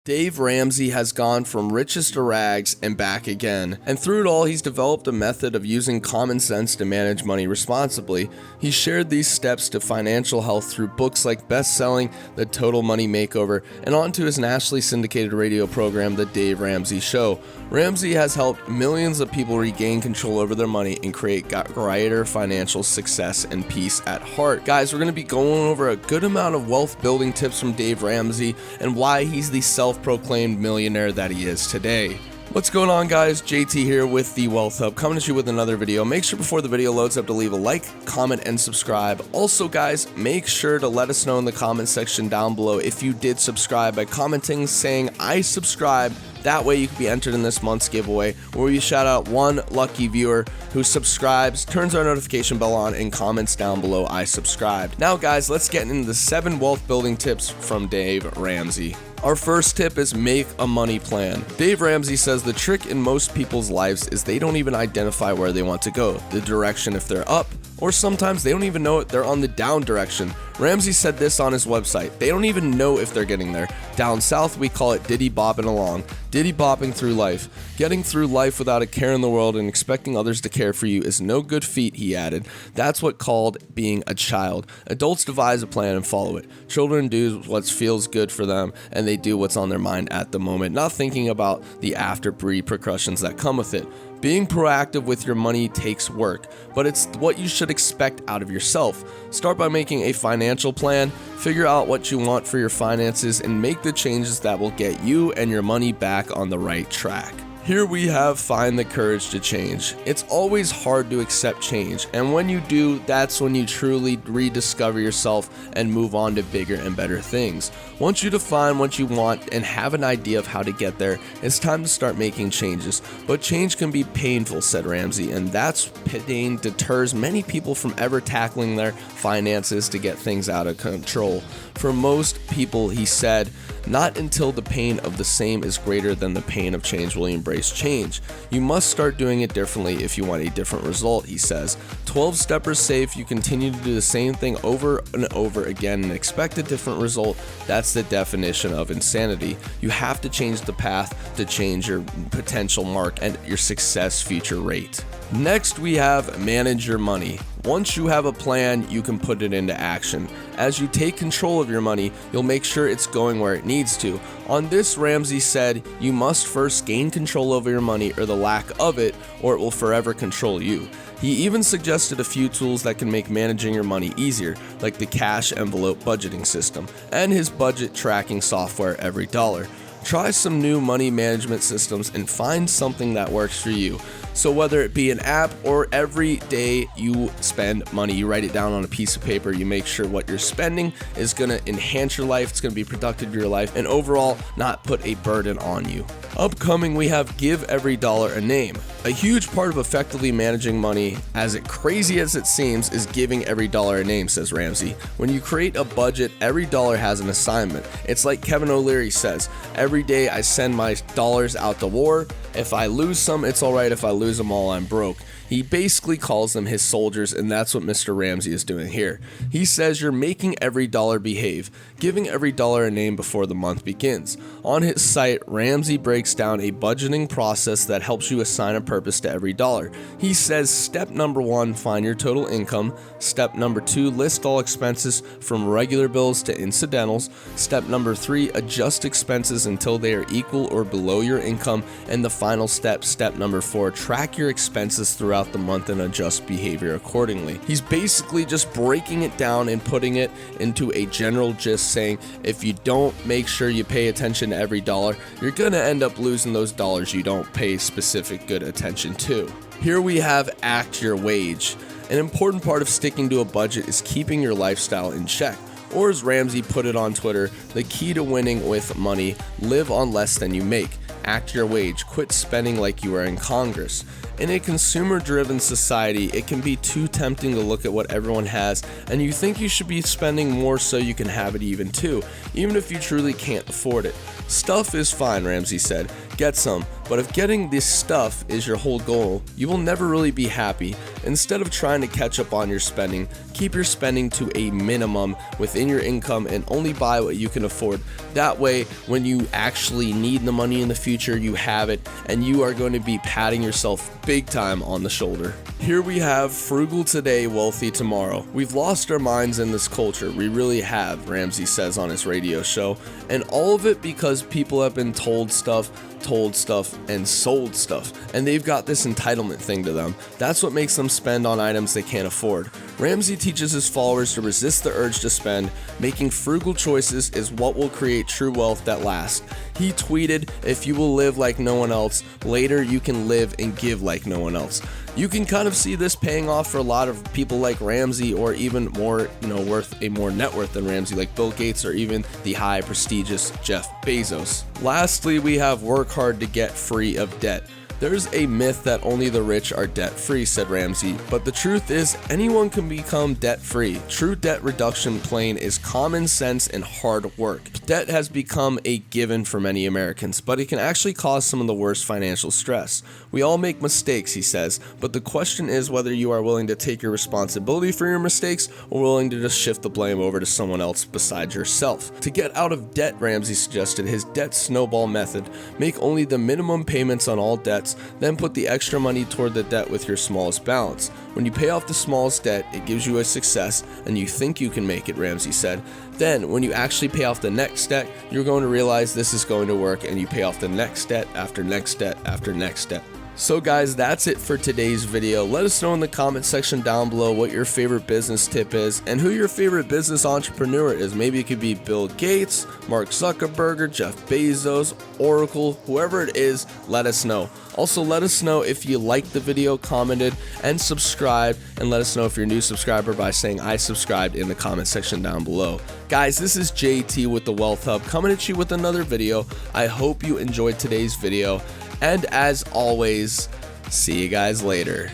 Dave Ramsey has gone from riches to rags and back again, and through it all he's developed a method of using common sense to manage money responsibly. He shared these steps to financial health through books like best-selling The Total Money Makeover and onto his nationally syndicated radio program, The Dave Ramsey Show. Ramsey has helped millions of people regain control over their money and create greater financial success and peace at heart. Guys, we're going to be going over a good amount of wealth building tips from Dave Ramsey and why he's the self-proclaimed millionaire that he is today. What's going on, guys? JT here with the Wealth Hub, coming at you with another video. Make sure before the video loads up to leave a like, comment, and subscribe. Also, guys, make sure to let us know in the comment section down below if you did subscribe by commenting saying I subscribe. That way you can be entered in this month's giveaway, where we shout out one lucky viewer who subscribes, turns our notification bell on, and comments down below I subscribed. Now, guys, let's get into the 7 wealth building tips from Dave Ramsey. Our first tip is make a money plan. Dave Ramsey says the trick in most people's lives is they don't even identify where they want to go, the direction if they're up, or sometimes they don't even know it, they're on the down direction. Ramsey said this on his website. They don't even know if they're getting there. Down south, we call it diddy bopping along. Diddy bopping through life. Getting through life without a care in the world and expecting others to care for you is no good feat, he added. That's what called being a child. Adults devise a plan and follow it. Children do what feels good for them, and they do what's on their mind at the moment, not thinking about the after repercussions that come with it. Being proactive with your money takes work, but it's what you should expect out of yourself. Start by making a financial plan, figure out what you want for your finances, and make the changes that will get you and your money back on the right track. Here we have find the courage to change. It's always hard to accept change, and when you do, that's when you truly rediscover yourself and move on to bigger and better things. Once you define what you want and have an idea of how to get there, it's time to start making changes. But change can be painful, said Ramsey, and that's pain deters many people from ever tackling their finances to get things out of control. For most people, he said, not until the pain of the same is greater than the pain of change will you embrace change. You must start doing it differently if you want a different result, he says. 12-steppers say if you continue to do the same thing over and over again and expect a different result, that's the definition of insanity. You have to change the path to change your potential mark and your success future rate. Next, we have manage your money. Once you have a plan, you can put it into action. As you take control of your money, you'll make sure it's going where it needs to. On this, Ramsey said, you must first gain control over your money or the lack of it, or it will forever control you. He even suggested a few tools that can make managing your money easier, like the cash envelope budgeting system and his budget tracking software Every Dollar. Try some new money management systems and find something that works for you. So whether it be an app or every day you spend money, you write it down on a piece of paper, you make sure what you're spending is going to enhance your life, it's going to be productive to your life, and overall not put a burden on you. Upcoming, we have give every dollar a name. A huge part of effectively managing money, as crazy as it seems, is giving every dollar a name, says Ramsey. When you create a budget, every dollar has an assignment. It's like Kevin O'Leary says, every day I send my dollars out to war. If I lose some, it's alright. If I lose them all, I'm broke. He basically calls them his soldiers, and that's what Mr. Ramsey is doing here. He says you're making every dollar behave, giving every dollar a name before the month begins. On his site, Ramsey breaks down a budgeting process that helps you assign a purpose to every dollar. He says step number 1, find your total income. Step number 2, list all expenses from regular bills to incidentals. Step number 3, adjust expenses until they are equal or below your income. And the final step, step number 4, track your expenses throughout the month and adjust behavior accordingly. He's basically just breaking it down and putting it into a general gist, saying if you don't make sure you pay attention to every dollar, you're going to end up losing those dollars you don't pay specific good attention to. Here we have act your wage. An important part of sticking to a budget is keeping your lifestyle in check. Or as Ramsey put it on Twitter, the key to winning with money, live on less than you make. Act your wage. Quit spending like you are in Congress. In a consumer-driven society, it can be too tempting to look at what everyone has, and you think you should be spending more so you can have it even if you truly can't afford it. Stuff is fine, Ramsey said. Get some, But if getting this stuff is your whole goal, you will never really be happy. Instead of trying to catch up on your spending, keep your spending to a minimum within your income and only buy what you can afford. That way, when you actually need the money in the future, you have it, and you are going to be patting yourself big time on the shoulder. Here we have frugal today, wealthy tomorrow. We've lost our minds in this culture. We really have, Ramsey says on his radio show. And all of it because people have been told stuff, and sold stuff. And they've got this entitlement thing to them. That's what makes them spend on items they can't afford. Ramsey teaches his followers to resist the urge to spend. Making frugal choices is what will create true wealth that lasts. He tweeted, "If you will live like no one else, later you can live and give like no one else." You can kind of see this paying off for a lot of people like Ramsey, or even more, worth a more net worth than Ramsey, like Bill Gates, or even the high prestigious Jeff Bezos. Lastly, we have work hard to get free of debt. There's a myth that only the rich are debt-free, said Ramsey, but the truth is anyone can become debt-free. True debt reduction plan is common sense and hard work. Debt has become a given for many Americans, but it can actually cause some of the worst financial stress. We all make mistakes, he says, but the question is whether you are willing to take your responsibility for your mistakes or willing to just shift the blame over to someone else besides yourself. To get out of debt, Ramsey suggested his debt snowball method. Make only the minimum payments on all debts, then put the extra money toward the debt with your smallest balance. When you pay off the smallest debt, it gives you a success and you think you can make it, Ramsey said. Then, when you actually pay off the next debt, you're going to realize this is going to work, and you pay off the next debt after next debt after next debt. So guys, that's it for today's video. Let us know in the comment section down below what your favorite business tip is and who your favorite business entrepreneur is. Maybe it could be Bill Gates, Mark Zuckerberg, Jeff Bezos, Oracle, whoever it is, let us know. Also, let us know if you liked the video, commented, and subscribed, and let us know if you're a new subscriber by saying I subscribed in the comment section down below. Guys, this is JT with the Wealth Hub coming at you with another video. I hope you enjoyed today's video. And as always, see you guys later.